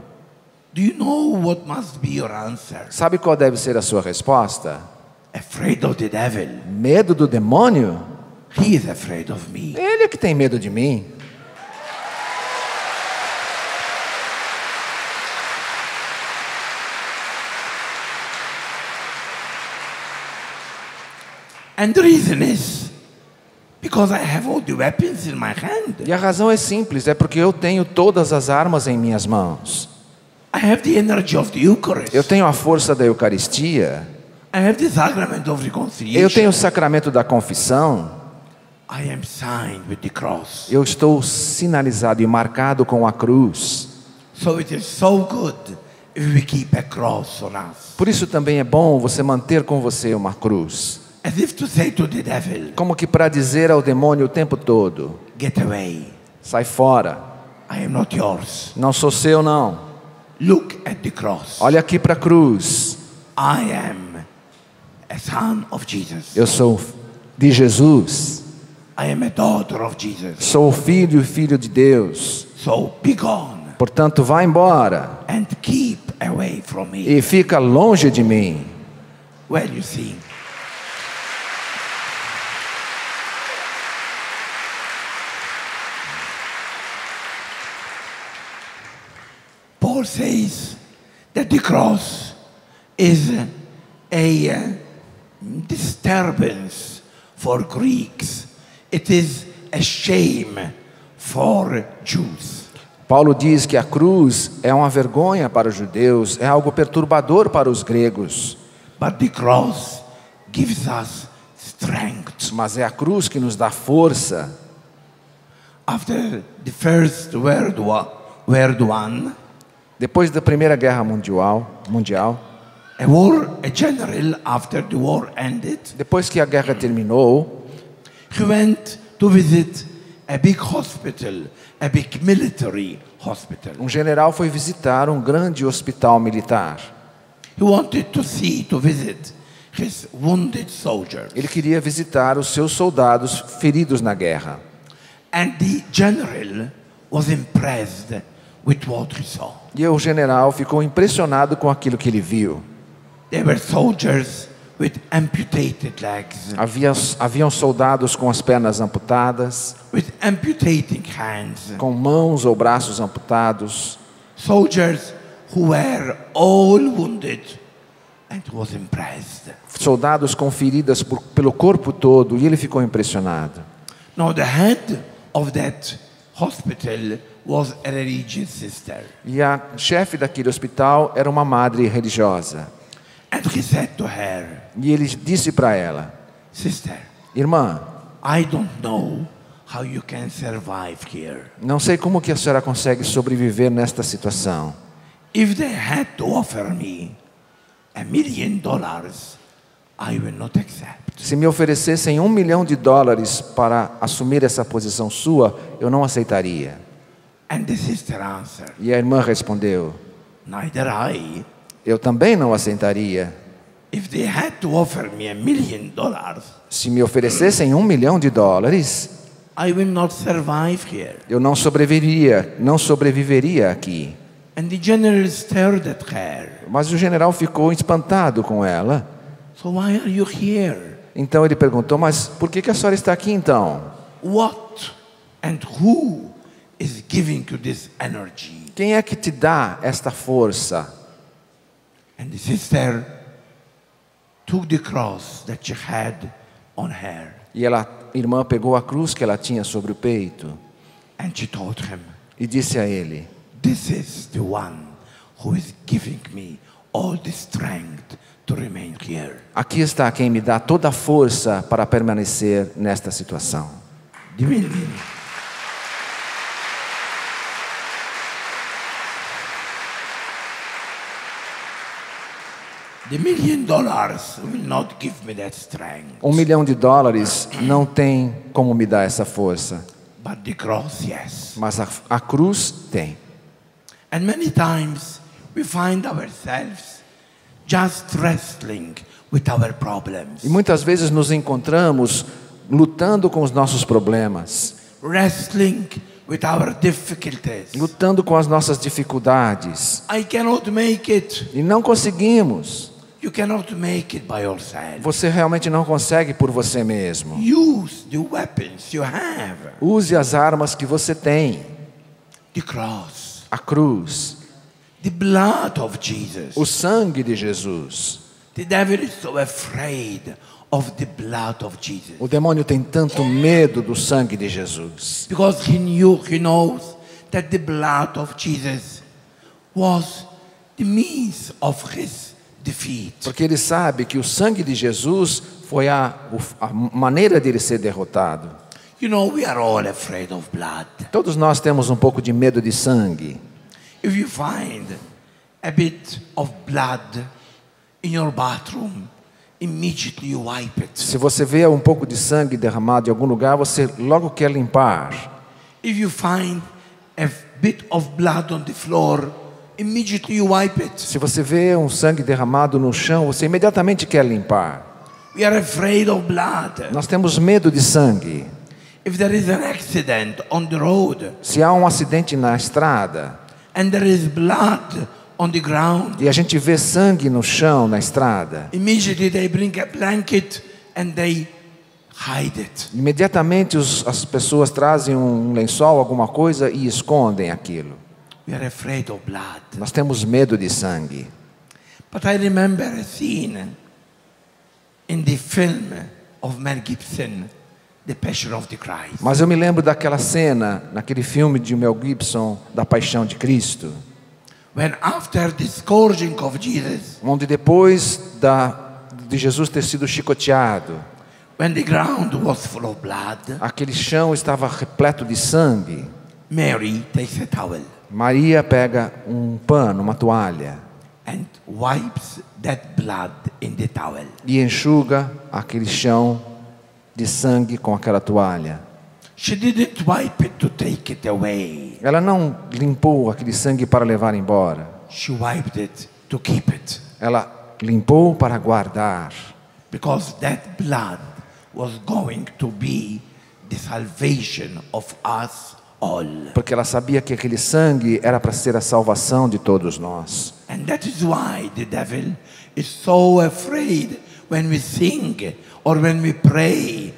Do you know what must be your answer? Sabe qual deve ser a sua resposta? Afraid of the devil? Medo do demônio? He is afraid of me. Ele é que tem medo de mim. And the reason is because I have all the weapons in my hand. E a razão é simples, é porque eu tenho todas as armas em minhas mãos. I have the energy of the Eucharist. Eu tenho a força da Eucaristia. I have the sacrament of Eu reconciliation. tenho o sacramento da confissão. I am signed with the cross. Eu estou sinalizado e marcado com a cruz. So it is so good if we keep a cross on us. Por isso também é bom você manter com você uma cruz. As if to say to the devil, Como que para dizer ao demônio o tempo todo: get away. sai fora, I am not yours. não sou seu não. Look at the cross. Olha aqui para a cruz. I am a son of Jesus. Eu sou de Jesus. I am a daughter of Jesus. Sou filho e filho de Deus. So be gone Portanto, vá embora and keep away from me. e fica longe de mim. Well, you see, Paul says that the cross is a disturbance for Greeks. It is a shame for Jews. Paulo diz que a cruz é uma vergonha para os judeus, é algo perturbador para os gregos. But the cross gives us strength. Mas é a cruz que nos dá força. After the First World War, Depois da Primeira Guerra Mundial, a general, after the war ended, depois que a guerra terminou, he went to visit a big hospital, a big military hospital. um general foi visitar um grande hospital militar. He wanted to visit his wounded soldiers. Ele queria visitar os seus soldados feridos na guerra. And the general was impressed with what he saw. E o general ficou impressionado com aquilo que ele viu. There were soldiers with amputated legs, Haviam soldados com as pernas amputadas, with amputating hands, com mãos ou braços amputados, soldiers who were all wounded, and was impressed. soldados com feridas pelo corpo todo, e ele ficou impressionado. Now the head of that hospital was a religious sister. E a chefe daquele hospital era uma madre religiosa. And he said to her, E ele disse para ela: sister, irmã, I don't know how you can survive here. não sei como que a senhora consegue sobreviver nesta situação. If they had to offer me $1 million, I will not accept. Se me oferecessem $1 milhão para assumir essa posição sua, eu não aceitaria. And the sister answered, E a irmã respondeu: neither I. eu também não aceitaria. If they had to offer me $1 million, Se me oferecessem $1 milhão, I will not survive here. eu não sobreviveria aqui. And the general stared at her. Mas o general ficou espantado com ela. So why are you here? Então ele perguntou: mas por que a senhora está aqui então? What and who is giving you this energy? Quem é que te dá esta força? And the sister took the cross that she had on her, E a irmã pegou a cruz que ela tinha sobre o peito and she told him, e disse a ele: this is the one who is giving me all the strength to remain here. aqui está quem me dá toda a força para permanecer nesta situação. The million. The $1 million will not give me that strength. $1 milhão não tem como me dar essa força. But the cross, yes. Mas a cruz tem. And many times we find ourselves just wrestling with our problems. E muitas vezes nos encontramos lutando com os nossos problemas. Wrestling with our difficulties. Lutando com as nossas dificuldades. I cannot make it. E não conseguimos. You cannot make it by yourself. Você realmente não consegue por você mesmo. Use the weapons you have. Use as armas que você tem. The cross. A cruz. The blood of Jesus. O sangue de Jesus. The devil is so afraid of the blood of Jesus. O demônio tem tanto medo do sangue de Jesus. Because he knows that the blood of Jesus was the means of his defeat. Porque ele sabe que o sangue de Jesus foi a maneira dele ser derrotado. You know, we are all afraid of blood. Todos nós temos um pouco de medo de sangue. If you find a bit of blood in your bathroom, immediately you wipe it. Se você vê um pouco de sangue derramado em algum lugar, você logo quer limpar. If you find a bit of blood on the floor, immediately you wipe it. Se você vê um sangue derramado no chão, você imediatamente quer limpar. We are afraid of blood. Nós temos medo de sangue. If there is an accident on the road, Se há um acidente na estrada and there is blood on the ground, e a gente vê sangue no chão, na estrada, immediately they bring a blanket and they hide it. imediatamente as pessoas trazem um lençol, alguma coisa e escondem aquilo. We are afraid of blood. Nós temos medo de sangue. But I remember a scene in the film of Mel Gibson, The Passion of the Christ. Mas eu me lembro daquela cena, naquele filme de Mel Gibson, da Paixão de Cristo, When after the scourging of Jesus, onde depois de Jesus ter sido chicoteado, when the ground was full of blood, aquele chão estava repleto de sangue, Mary takes a towel Maria pega um pano, uma toalha, and wipes that blood in the towel. e enxuga aquele chão de sangue com aquela toalha. She didn't wipe it to take it away. Ela não limpou aquele sangue para levar embora. She wiped it to keep it. Ela limpou para guardar. Because that blood was going to be the salvation of us all. Porque ela sabia que aquele sangue era para ser a salvação de todos nós. And that is why the devil is so afraid when we sing or when we pray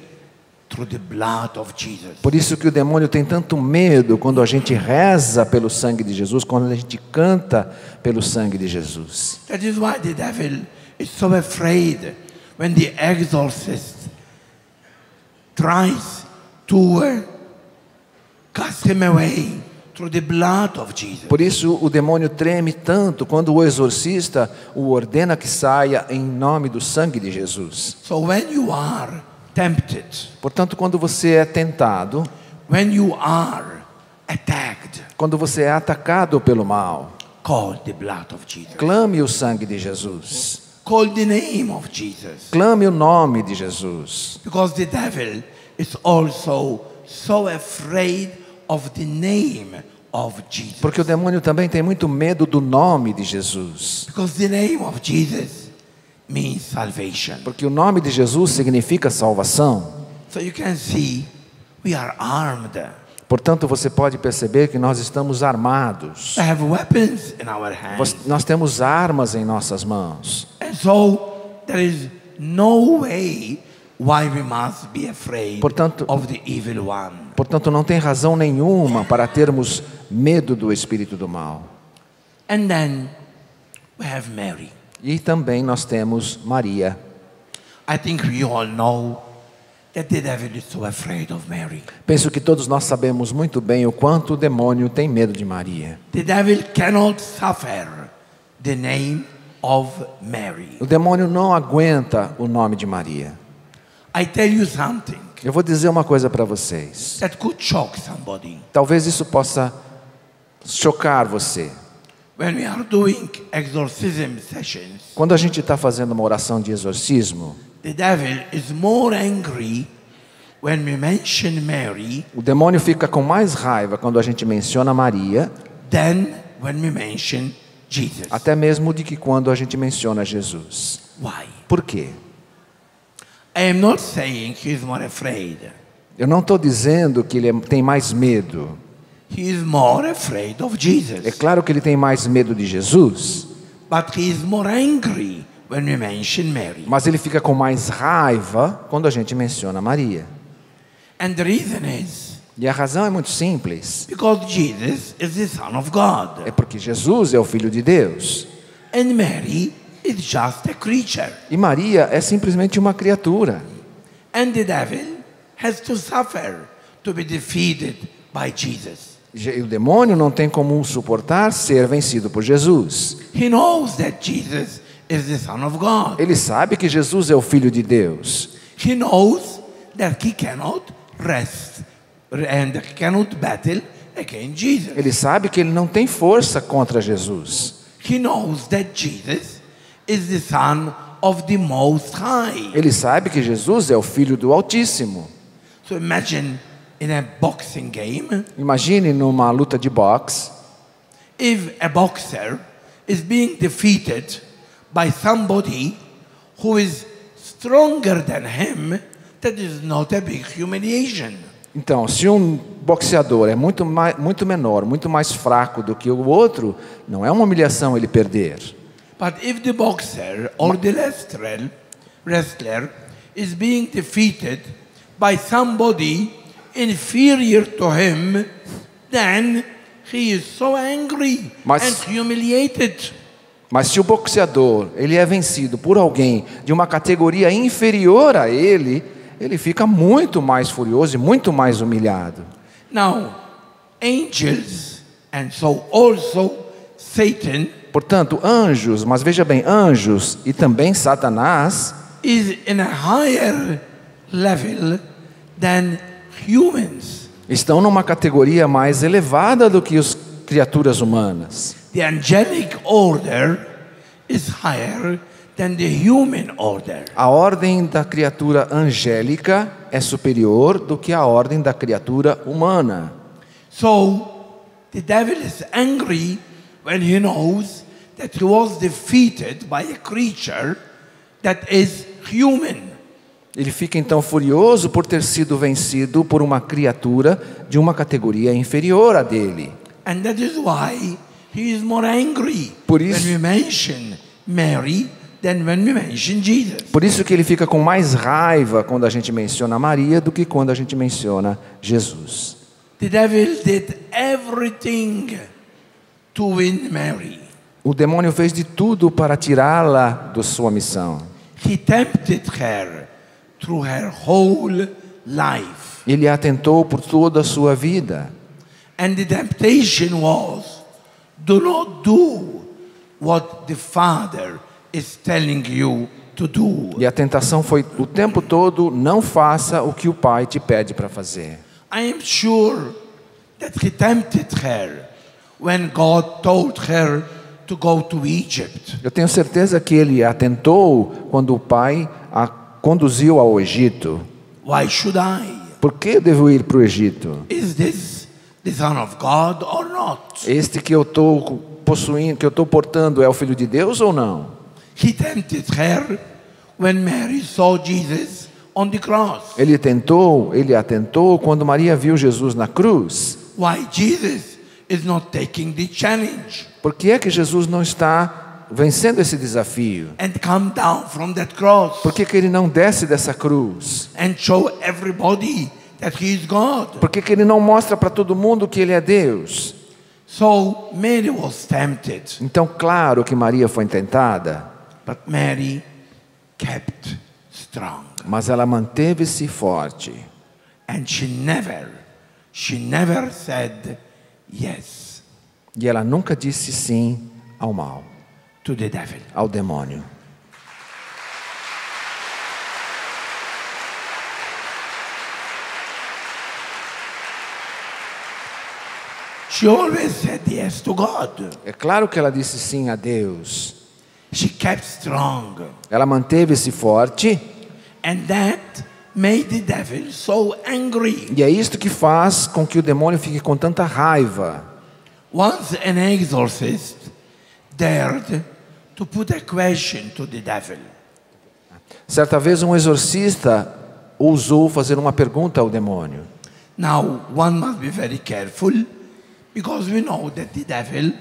through the blood of Jesus. Por isso que o demônio tem tanto medo quando a gente reza pelo sangue de Jesus, quando a gente canta pelo sangue de Jesus. That is why the devil is so afraid when the exorcist tries to cast him away through the blood of Jesus. Por isso o demônio treme tanto quando o exorcista o ordena que saia em nome do sangue de Jesus. So when you are tempted, Portanto, quando você é tentado, when you are attacked, quando você é atacado pelo mal, call the blood of Jesus. clame o sangue de Jesus. Call the name of Jesus. Clame o nome de Jesus. Because the devil is also so afraid of the name of Jesus. Porque o demônio também tem muito medo do nome de Jesus. Because the name of Jesus means salvation. Porque o nome de Jesus significa salvação. So you can see we are armed. Portanto, você pode perceber que nós estamos armados. We have weapons in our hands. Nós temos armas em nossas mãos. And so there is no way why we must be afraid Portanto, of the evil one. Portanto, não tem razão nenhuma para termos medo do espírito do mal. And then we have Mary. E também nós temos Maria. I think we all know that the devil is so afraid of Mary. Penso que todos nós sabemos muito bem o quanto o demônio tem medo de Maria. The devil cannot suffer the name of Mary. O demônio não aguenta o nome de Maria. I tell you something. Eu vou dizer uma coisa para vocês. that could shock somebody. Talvez isso possa chocar você. When we are doing exorcism sessions, Quando a gente está fazendo uma oração de exorcismo, the devil is more angry when we mention Mary o demônio fica com mais raiva quando a gente menciona Maria, than when we mention Jesus. até mesmo do que quando a gente menciona Jesus. Why? Por quê? I am not saying he is more afraid. Eu não estou dizendo que ele tem mais medo. He is more afraid of É Jesus. claro que ele tem mais medo de Jesus, But he is more angry when we mention Mary. mas ele fica com mais raiva quando a gente menciona Maria. And the reason is E a razão é muito simples. because Jesus is the Son of God. É porque Jesus é o Filho de Deus. And Mary is just a creature. E Maria é simplesmente uma criatura. And the devil has to suffer to be defeated by Jesus. E o demônio não tem como suportar ser vencido por Jesus. He knows that Jesus is the Son of God. Ele sabe que Jesus é o Filho de Deus. He knows that he cannot rest and cannot battle against Jesus. Ele sabe que ele não tem força contra Jesus. He knows that Jesus is the Son of the Most High. Ele sabe que Jesus é o Filho do Altíssimo. So imagine in a boxing game, Imagine numa luta de boxe, if a boxer is being defeated by somebody who is stronger than him, that is not a big humiliation. então, se um boxeador é muito menor, muito mais fraco do que o outro, não é uma humilhação ele perder. But if the boxer or the wrestler is being defeated by somebody inferior to him, then he is so angry Mas- and humiliated. Mas se o boxeador ele é vencido por alguém de uma categoria inferior a ele, ele fica muito mais furioso e muito mais humilhado. Now, angels and so also Satan Portanto, anjos, mas veja bem, anjos e também Satanás is in a higher level than humans. estão numa categoria mais elevada do que as criaturas humanas. The angelic order is higher than the human order. A ordem da criatura angélica é superior do que a ordem da criatura humana. So the devil is angry when he knows that he was defeated by a creature that is human. Ele fica então furioso por ter sido vencido por uma criatura de uma categoria inferior a dele. And that is why he is more angry Por when isso- we mention Mary than when we mention Jesus. Por isso que ele fica com mais raiva quando a gente menciona Maria do que quando a gente menciona Jesus. The devil did everything to win Mary. O demônio fez de tudo para tirá-la da sua missão. He tempted her through her whole life. Ele a tentou por toda a sua vida. And the temptation was, do not do what the Father is telling you to do. E a tentação foi o tempo todo: não faça o que o Pai te pede para fazer. I am sure that he tempted her when God told her to go to Egypt. Eu tenho certeza que ele a tentou quando o Pai a conduziu ao Egito. Why should I? Por que eu devo ir para o Egito? Is this the Son of God or not? Este que eu estou possuindo, que eu estou portando, é o Filho de Deus ou não? He tempted her when Mary saw Jesus on the cross. Ele a tentou quando Maria viu Jesus na cruz. Why Jesus is not taking the challenge Por que é que Jesus não está vencendo esse desafio? and come down from that cross Por que que ele não desce dessa cruz? and show everybody that he is God? Por que que ele não mostra para todo mundo que ele é Deus? So Mary was tempted, Então, claro que Maria foi tentada, but Mary kept strong. mas ela manteve-se forte. And she never said yes E ela nunca disse sim ao mal, to the devil. ao demônio. She always said yes to God. É claro que ela disse sim a Deus. She kept strong. Ela manteve-se forte. And that made the devil so angry. E é isto que faz com que o demônio fique com tanta raiva. Once an exorcist dared to put a question to the devil. Certa vez um exorcista ousou fazer uma pergunta ao demônio. Now one must be very careful because we know that the devil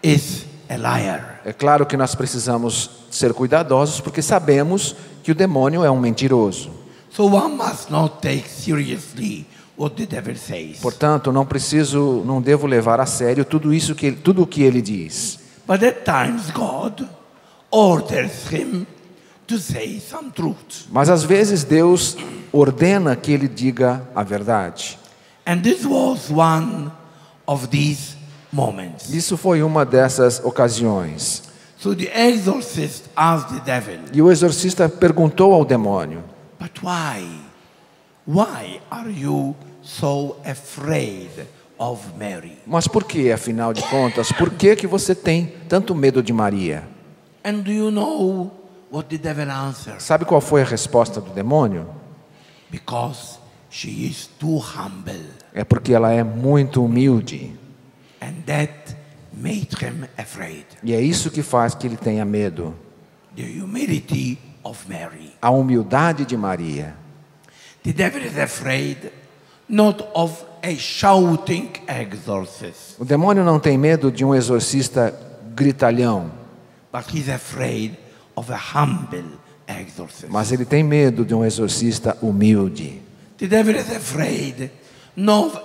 is a liar. É claro que nós precisamos ser cuidadosos porque sabemos que o demônio é um mentiroso. So one must not take seriously what the devil says. Portanto, não devo levar a sério tudo o que ele diz. But at times God orders him to say some truth. Mas às vezes Deus ordena que ele diga a verdade. And this was one of these moments. Isso foi uma dessas ocasiões. So the exorcist asked the devil, E o exorcista perguntou ao demônio: but why? Why are you so afraid of Mary? mas por que, afinal de contas, por que você tem tanto medo de Maria? And do you know what the devil answered? Sabe qual foi a resposta do demônio? Because she is too humble. É porque ela é muito humilde. And that made him afraid. E é isso que faz que ele tenha medo. The humility of Mary. A humildade de Maria. The devil is afraid not of a shouting exorcist, O demônio não tem medo de um exorcista gritalhão, but he's afraid of a humble exorcist. mas ele tem medo de um exorcista humilde. The devil is afraid not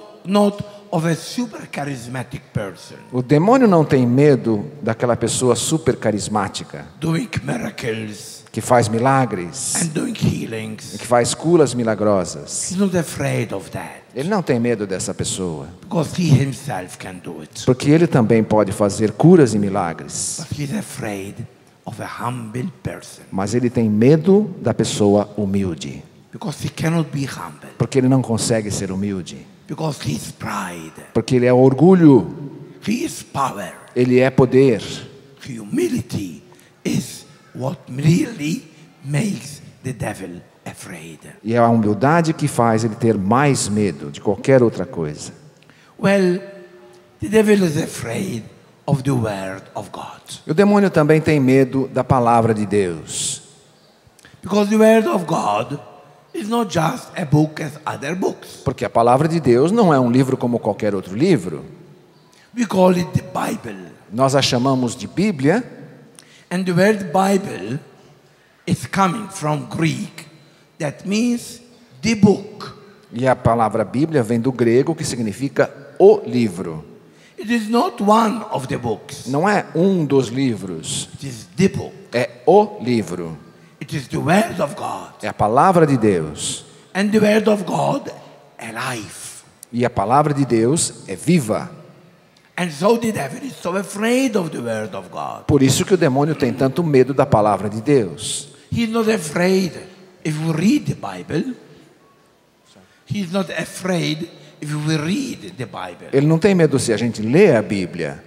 of a super charismatic person O demônio não tem medo daquela pessoa super carismática, doing miracles que faz milagres, and doing healings. que faz curas milagrosas. He's not afraid of that Ele não tem medo dessa pessoa, because he himself can do it. porque ele também pode fazer curas e milagres. But he's afraid of a humble person Mas ele tem medo da pessoa humilde, because he cannot be humble, porque ele não consegue ser humilde, because he is pride, porque ele é orgulho, he is power. ele é poder. Humility is what really makes the devil afraid. E é a humildade que faz ele ter mais medo de qualquer outra coisa. Well, the devil is afraid of the word of God. E o demônio também tem medo da palavra de Deus. Because the word of God is not just a book as other books. Porque a palavra de Deus não é um livro como qualquer outro livro. We call it the Bible. Nós a chamamos de Bíblia. And the word Bible is coming from Greek. That means the book. E a palavra Bíblia vem do grego, que significa o livro. It is not one of the books. Não é um dos livros, It is the book. é o livro. It is the word of God. É a palavra de Deus. And the word of God alive. E a palavra de Deus é viva. And so the devil is so afraid of the word of God. Por isso que o demônio tem tanto medo da palavra de Deus. He's not afraid if we read the Bible. He's not afraid if we read the Bible. Ele não tem medo se a gente lê a Bíblia.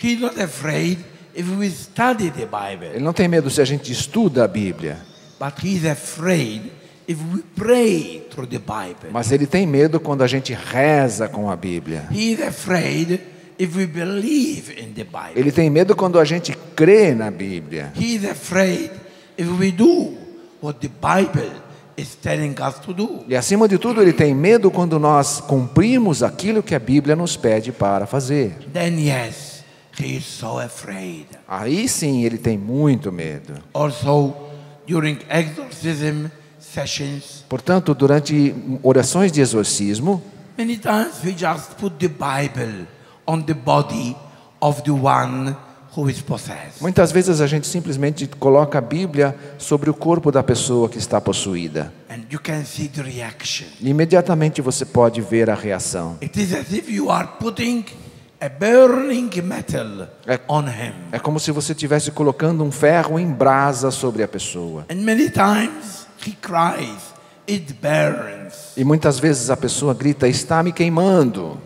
He's not afraid if we study the Bible. Ele não tem medo se a gente estuda a Bíblia. But he's afraid if we pray through the Bible. Mas ele tem medo quando a gente reza com a Bíblia. He's afraid if we believe in the Bible. Ele tem medo quando a gente crê na Bíblia. He's afraid if we do what the Bible is telling us to do. E acima de tudo, ele tem medo quando nós cumprimos aquilo que a Bíblia nos pede para fazer. Then yes, he is so afraid. Aí sim ele tem muito medo. Also, during exorcism sessions, Portanto, durante orações de exorcismo, many times we just put the Bible on the body of the one who is possessed. muitas vezes a gente simplesmente coloca a Bíblia sobre o corpo da pessoa que está possuída. And you can see the reaction. E imediatamente você pode ver a reação. It is as if you are putting a burning metal on him. É como se você estivesse colocando um ferro em brasa sobre a pessoa. And many times he cries, it burns. E muitas vezes a pessoa grita: está me queimando.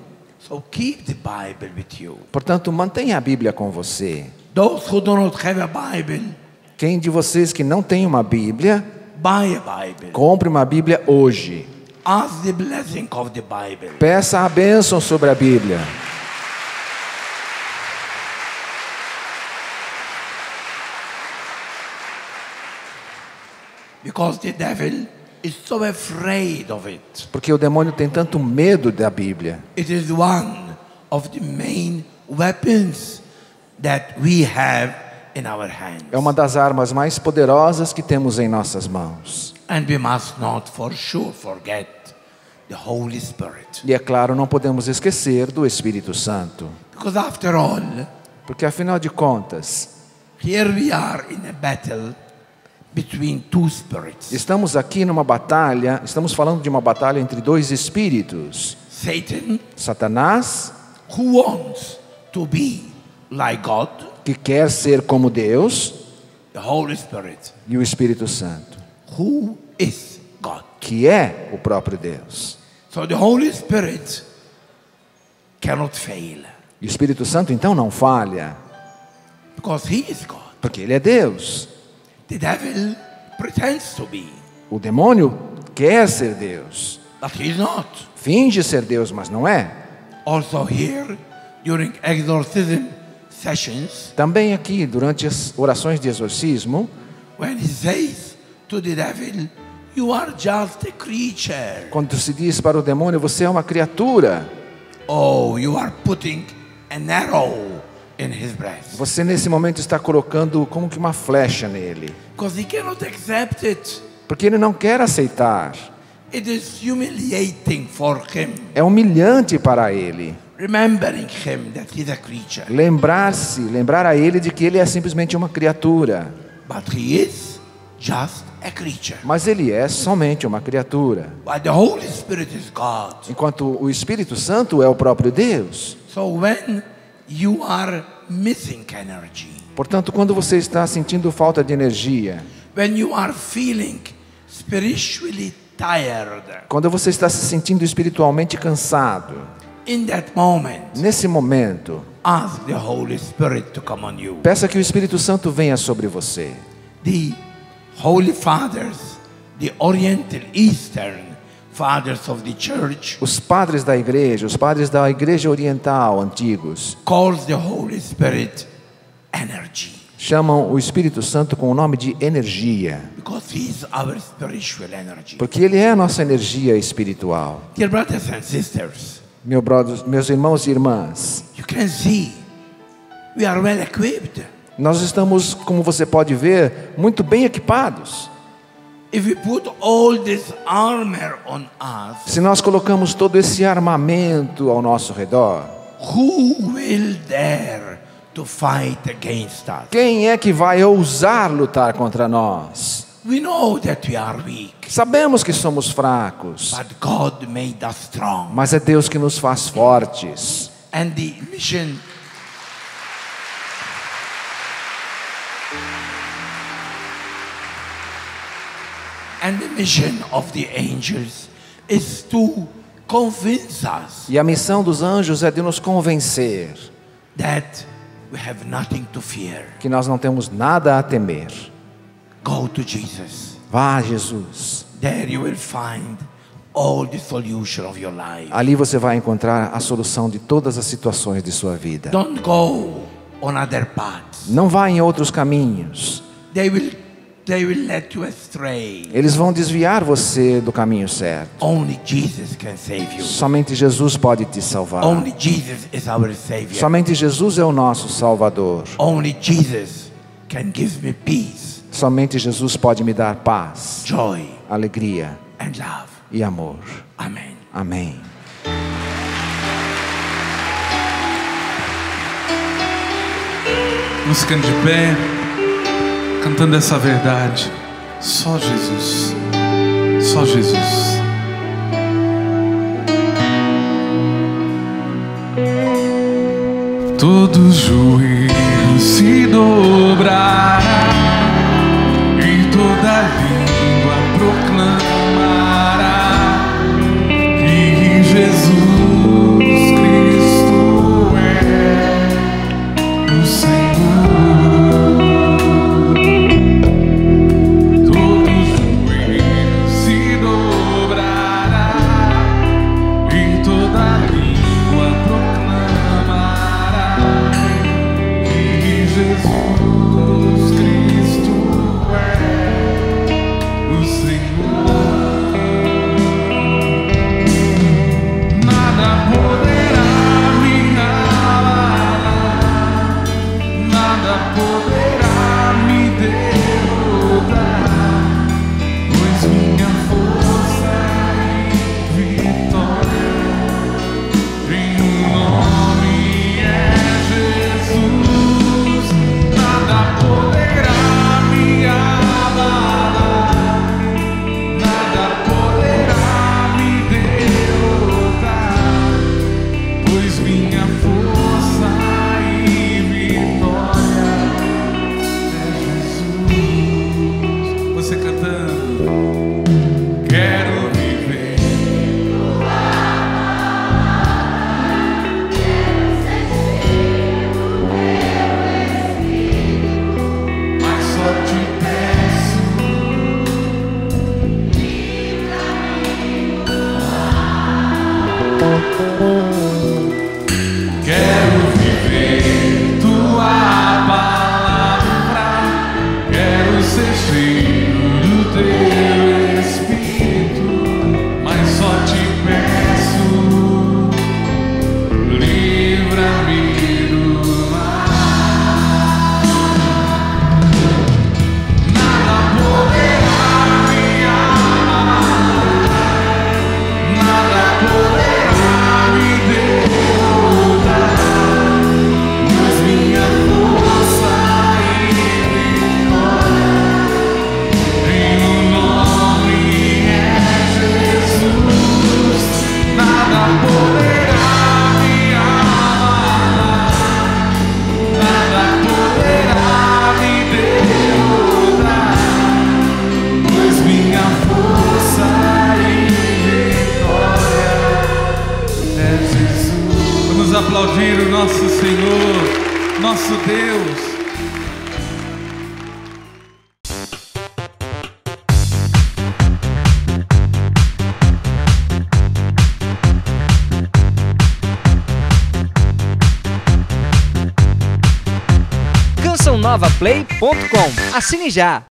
So keep the Bible with you. Portanto, mantenha a Bíblia com você. Those who do not have a Bible, Quem de vocês que não tem uma Bíblia, buy a Bible. compre uma Bíblia hoje. Ask the blessing of the Bible. Peça a bênção sobre a Bíblia. Because the devil is so afraid of it. Porque o demônio tem tanto medo da Bíblia. It is one of the main weapons that we have in our hands. É uma das armas mais poderosas que temos em nossas mãos. And we must not for sure forget the Holy Spirit. E é claro, não podemos esquecer do Espírito Santo. Because after all, Porque afinal de contas, here we are in a battle between two spirits. estamos aqui numa batalha, estamos falando de uma batalha entre dois espíritos. Satan, Satanás, who wants to be like God, que quer ser como Deus, the Holy Spirit, e o Espírito Santo, who is God. que é o próprio Deus. So the Holy Spirit cannot fail E o Espírito Santo então não falha, because he is God. porque ele é Deus. The devil pretends to be, O demônio quer ser Deus, but he is not. finge ser Deus, mas não é. Also here, during exorcism sessions, Também aqui, durante as orações de exorcismo, when he says to the devil, you are just a creature. quando se diz para o demônio, você é uma criatura, Oh, you are putting an arrow in his breast. você nesse momento está colocando como que uma flecha nele, Because he cannot accept it. porque ele não quer aceitar. It is humiliating for him, É humilhante para ele remembering him that he's a creature. lembrar a ele de que ele é simplesmente uma criatura, But he is just a creature. mas ele é somente uma criatura, But the Holy Spirit is God. enquanto o Espírito Santo é o próprio Deus. So when you are missing energy, Portanto, quando você está sentindo falta de energia, when you are feeling spiritually tired, quando você está se sentindo espiritualmente cansado, in that moment, nesse momento, ask the Holy Spirit to come on you. peça que o Espírito Santo venha sobre você. The Holy Fathers, the Oriental Eastern Fathers of the Church, Os padres da igreja oriental antigos, calls the Holy Spirit energy, chamam o Espírito Santo com o nome de energia, because he is our spiritual energy. porque ele é a nossa energia espiritual. Dear brothers and sisters, Meus irmãos e irmãs, you can see we are well equipped. nós estamos, como você pode ver, muito bem equipados. If we put all this armor on us, Se nós colocamos todo esse armamento ao nosso redor, who will dare to fight against us? quem é que vai ousar lutar contra nós? We know that we are weak, Sabemos que somos fracos, but God made us strong. mas é Deus que nos faz fortes. And the mission of the angels is to convince us E a missão dos anjos é de nos convencer that we have nothing to fear. que nós não temos nada a temer. Go to Jesus. Vá a Jesus. There you will find all the solution of your life. Ali você vai encontrar a solução de todas as situações de sua vida. Don't go on other paths. Não vá em outros caminhos. They will let you astray. Eles vão desviar você do caminho certo. Only Jesus can save you. Somente Jesus pode te salvar. Only Jesus is our Savior. Somente Jesus é o nosso Salvador. Only Jesus can give me peace, Somente Jesus pode me dar paz, joy, alegria and love. e amor. Amen. Amém. Vamos ficando de pé, cantando essa verdade. Só Jesus. Só Jesus. Todo joelho se dobrará e toda língua proclamará que Jesus Cristo nosso Senhor, nosso Deus. CançãoNovaPlay.com. Assine já!